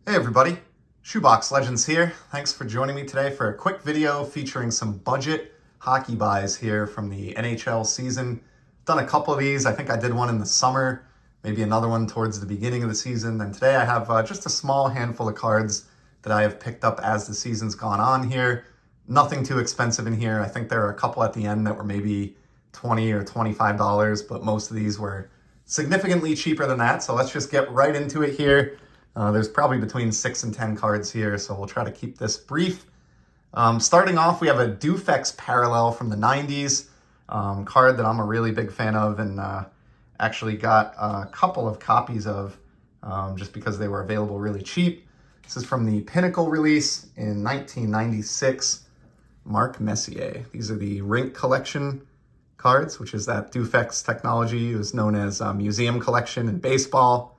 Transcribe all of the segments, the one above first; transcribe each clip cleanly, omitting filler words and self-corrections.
Hey everybody, Shoebox Legends here. Thanks for joining me today for a quick video featuring some budget hockey buys here from the NHL season. Done a couple of these. I think I did one in the summer, maybe another one towards the beginning of the season. And today I have just a small handful of cards that I have picked up as the season's gone on here. Nothing too expensive in here. I think there are a couple at the end that were maybe $20 or $25, but most of these were significantly cheaper than that. So let's just get right into it here. There's probably between 6 and 10 cards here, so we'll try to keep this brief. Starting off, we have a Dufex Parallel from the 90s, card that I'm a really big fan of and actually got a couple of copies of just because they were available really cheap. This is from the Pinnacle release in 1996, Mark Messier. These are the Rink Collection cards, which is that Dufex technology. It was known as Museum Collection in baseball.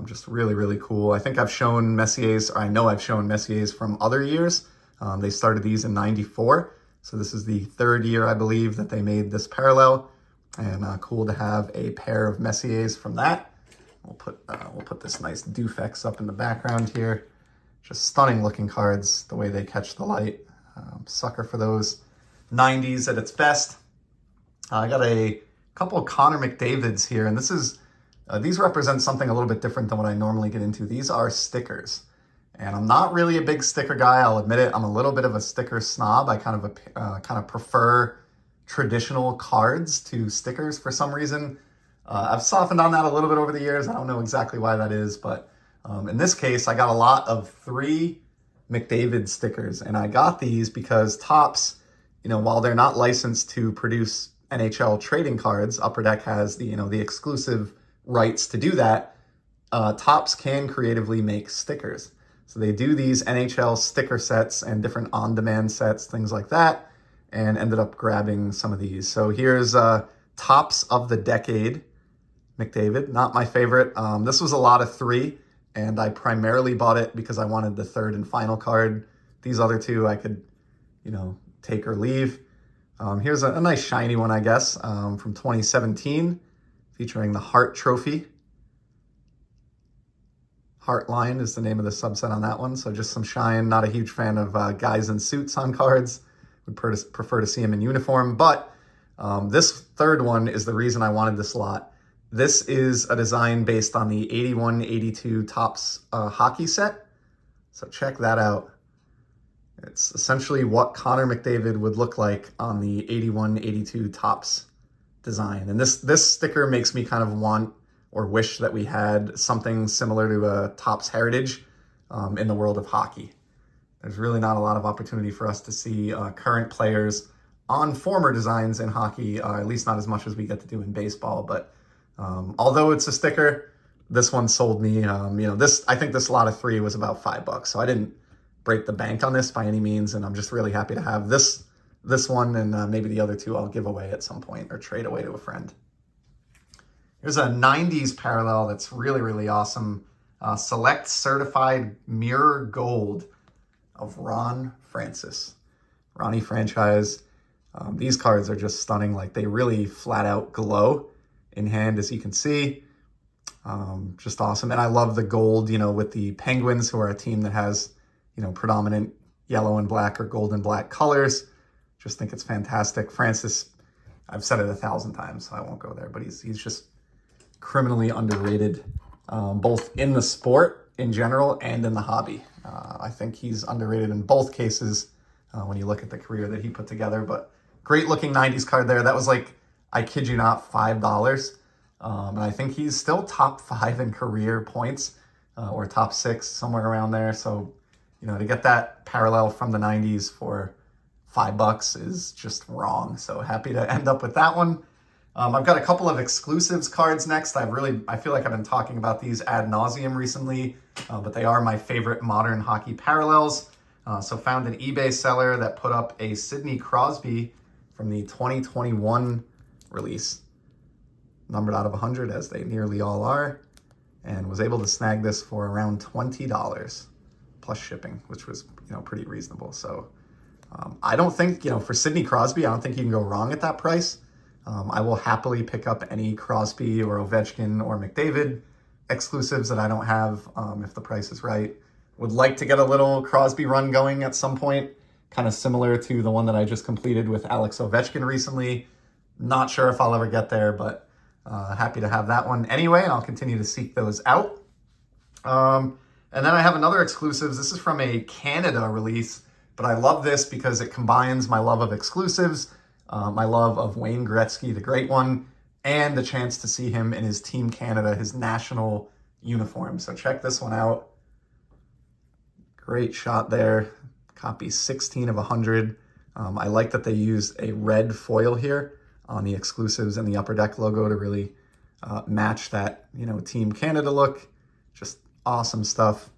Just really, really cool. I think I've shown Messier's, or I know I've shown Messier's from other years. They started these in 94. So this is the third year, I believe, that they made this parallel. And cool to have a pair of Messier's from that. We'll put this nice Dufex up in the background here. Just stunning looking cards, the way they catch the light. Sucker for those 90s at its best. I got a couple of Connor McDavid's here, and this is these represent something a little bit different than what I normally get into. These are stickers. And I'm not really a big sticker guy, I'll admit it. I'm a little bit of a sticker snob. I kind of prefer traditional cards to stickers for some reason. I've softened on that a little bit over the years. I don't know exactly why that is, but in this case, I got a lot of 3 McDavid stickers. And I got these because Topps, while they're not licensed to produce NHL trading cards, Upper Deck has the exclusive rights to do that. Topps can creatively make stickers. So they do these NHL sticker sets and different on-demand sets, things like that, and ended up grabbing some of these. So here's Topps of the Decade McDavid, not my favorite. This was a lot of 3, and I primarily bought it because I wanted the third and final card. These other 2 I could, take or leave. Here's a nice shiny one, I guess, from 2017. Featuring the Hart Trophy. Heartline is the name of the subset on that one. So just some shine. Not a huge fan of guys in suits on cards. Would prefer to see him in uniform. But this third one is the reason I wanted this lot. This is a design based on the 81-82 Topps hockey set. So check that out. It's essentially what Connor McDavid would look like on the 81-82 Topps design. And this sticker makes me kind of want or wish that we had something similar to a Topps Heritage in the world of hockey. There's really not a lot of opportunity for us to see current players on former designs in hockey, at least not as much as we get to do in baseball. But although it's a sticker, this one sold me. I think this lot of 3 was about $5, so I didn't break the bank on this by any means, and I'm just really happy to have this one, and maybe the other 2 I'll give away at some point or trade away to a friend. Here's a 90s parallel that's really, really awesome. Select Certified Mirror Gold of Ron Francis. Ronnie franchise. These cards are just stunning. Like, they really flat out glow in hand, as you can see. Just awesome. And I love the gold, with the Penguins, who are a team that has, predominant yellow and black or gold and black colors. Just think it's fantastic. Francis, I've said it 1,000 times, so I won't go there, but he's just criminally underrated, both in the sport in general and in the hobby. I think he's underrated in both cases when you look at the career that he put together. But great looking 90s card there. That was like, I kid you not, $5. And I think he's still top 5 in career points, or top 6, somewhere around there. So, to get that parallel from the 90s for $5 is just wrong. So happy to end up with that one. I've got a couple of exclusives cards next. I feel like I've been talking about these ad nauseum recently, but they are my favorite modern hockey parallels. So found an eBay seller that put up a Sidney Crosby from the 2021 release, numbered out of 100 as they nearly all are, and was able to snag this for around $20 plus shipping, which was pretty reasonable. So I don't think, for Sidney Crosby, I don't think you can go wrong at that price. I will happily pick up any Crosby or Ovechkin or McDavid exclusives that I don't have if the price is right. Would like to get a little Crosby run going at some point, kind of similar to the one that I just completed with Alex Ovechkin recently. Not sure if I'll ever get there, but happy to have that one anyway, and I'll continue to seek those out. And then I have another exclusives. This is from a Canada release, but I love this because it combines my love of exclusives, my love of Wayne Gretzky, the great one, and the chance to see him in his Team Canada, his national uniform. So check this one out. Great shot there. Copy 16 of 100. I like that they used a red foil here on the exclusives and the Upper Deck logo to really match that, Team Canada look. Just awesome stuff.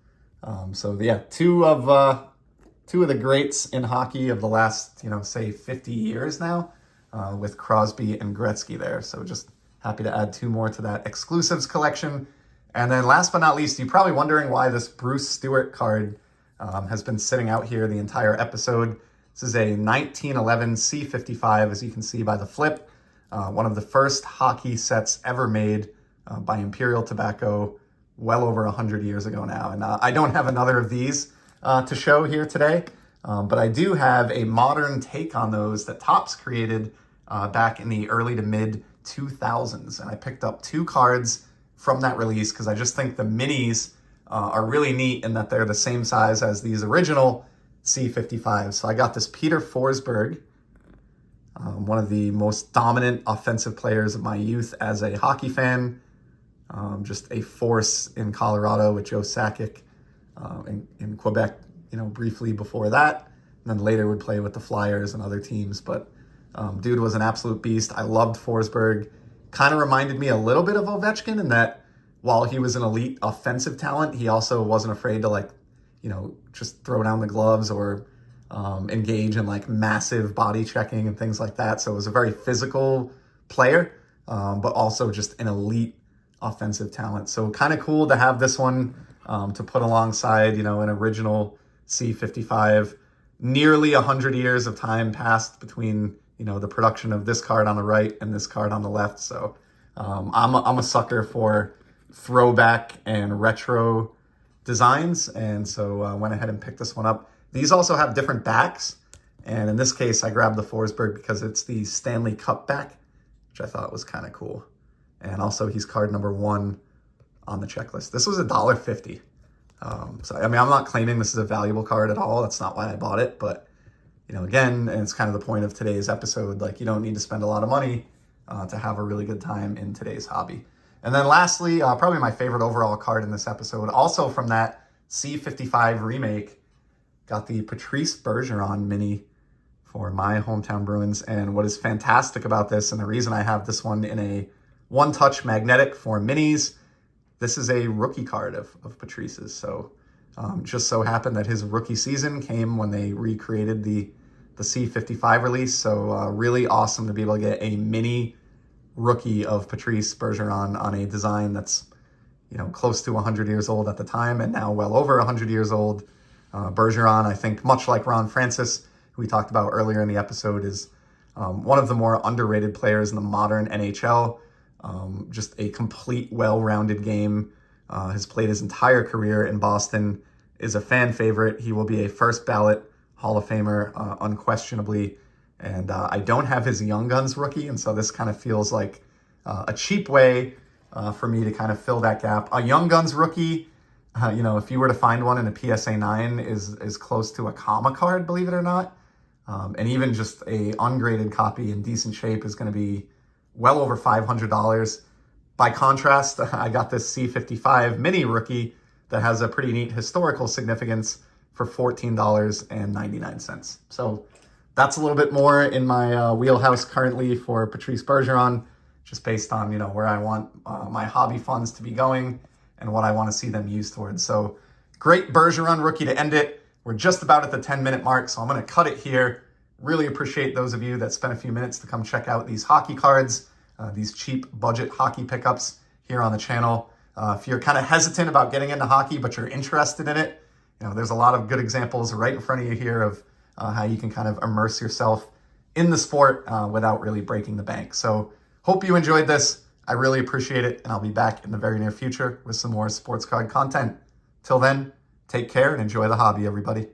So yeah, two of the greats in hockey of the last, say 50 years now, with Crosby and Gretzky there. So just happy to add two more to that exclusives collection. And then last but not least, you're probably wondering why this Bruce Stewart card has been sitting out here the entire episode. This is a 1911 C55, as you can see by the flip. One of the first hockey sets ever made by Imperial Tobacco well over 100 years ago now. And I don't have another of these to show here today, but I do have a modern take on those that Topps created back in the early to mid 2000s. And I picked up two cards from that release because I just think the minis are really neat in that they're the same size as these original C55s. So I got this Peter Forsberg, one of the most dominant offensive players of my youth as a hockey fan. Just a force in Colorado with Joe Sakic, in Quebec, briefly before that. And then later would play with the Flyers and other teams. But dude was an absolute beast. I loved Forsberg. Kind of reminded me a little bit of Ovechkin in that while he was an elite offensive talent, he also wasn't afraid to just throw down the gloves or engage in massive body checking and things like that. So it was a very physical player, but also just an elite offensive talent. So kind of cool to have this one to put alongside, an original C55. Nearly 100 years of time passed between, the production of this card on the right and this card on the left. So I'm a sucker for throwback and retro designs, and so I went ahead and picked this one up. These also have different backs, and in this case I grabbed the Forsberg because it's the Stanley Cup back, which I thought was kind of cool. And also he's card number 1 on the checklist. This was $1.50. So I'm not claiming this is a valuable card at all. That's not why I bought it, but again, and it's kind of the point of today's episode, you don't need to spend a lot of money to have a really good time in today's hobby. And then lastly, probably my favorite overall card in this episode, also from that C55 remake, got the Patrice Bergeron mini for my hometown Bruins. And what is fantastic about this, and the reason I have this one in a one-touch magnetic for minis, this is a rookie card of Patrice's. So just so happened that his rookie season came when they recreated the C55 release. So really awesome to be able to get a mini rookie of Patrice Bergeron on a design that's, close to 100 years old at the time and now well over 100 years old. Bergeron, I think, much like Ron Francis, who we talked about earlier in the episode, is one of the more underrated players in the modern NHL. Just a complete, well-rounded game. Has played his entire career in Boston, is a fan favorite. He will be a first ballot Hall of Famer, unquestionably. And I don't have his Young Guns rookie, and so this kind of feels like a cheap way for me to kind of fill that gap. A Young Guns rookie, if you were to find one in a PSA 9, is close to a comma card, believe it or not. And even just a ungraded copy in decent shape is going to be well over $500. By contrast, I got this C55 mini rookie that has a pretty neat historical significance for $14.99. So that's a little bit more in my wheelhouse currently for Patrice Bergeron, just based on, where I want my hobby funds to be going and what I want to see them used towards. So great Bergeron rookie to end it. We're just about at the 10-minute mark, so I'm going to cut it here. Really appreciate those of you that spent a few minutes to come check out these hockey cards, these cheap budget hockey pickups here on the channel. If you're kind of hesitant about getting into hockey, but you're interested in it, there's a lot of good examples right in front of you here of how you can kind of immerse yourself in the sport without really breaking the bank. So hope you enjoyed this. I really appreciate it, and I'll be back in the very near future with some more sports card content. Till then, take care and enjoy the hobby, everybody.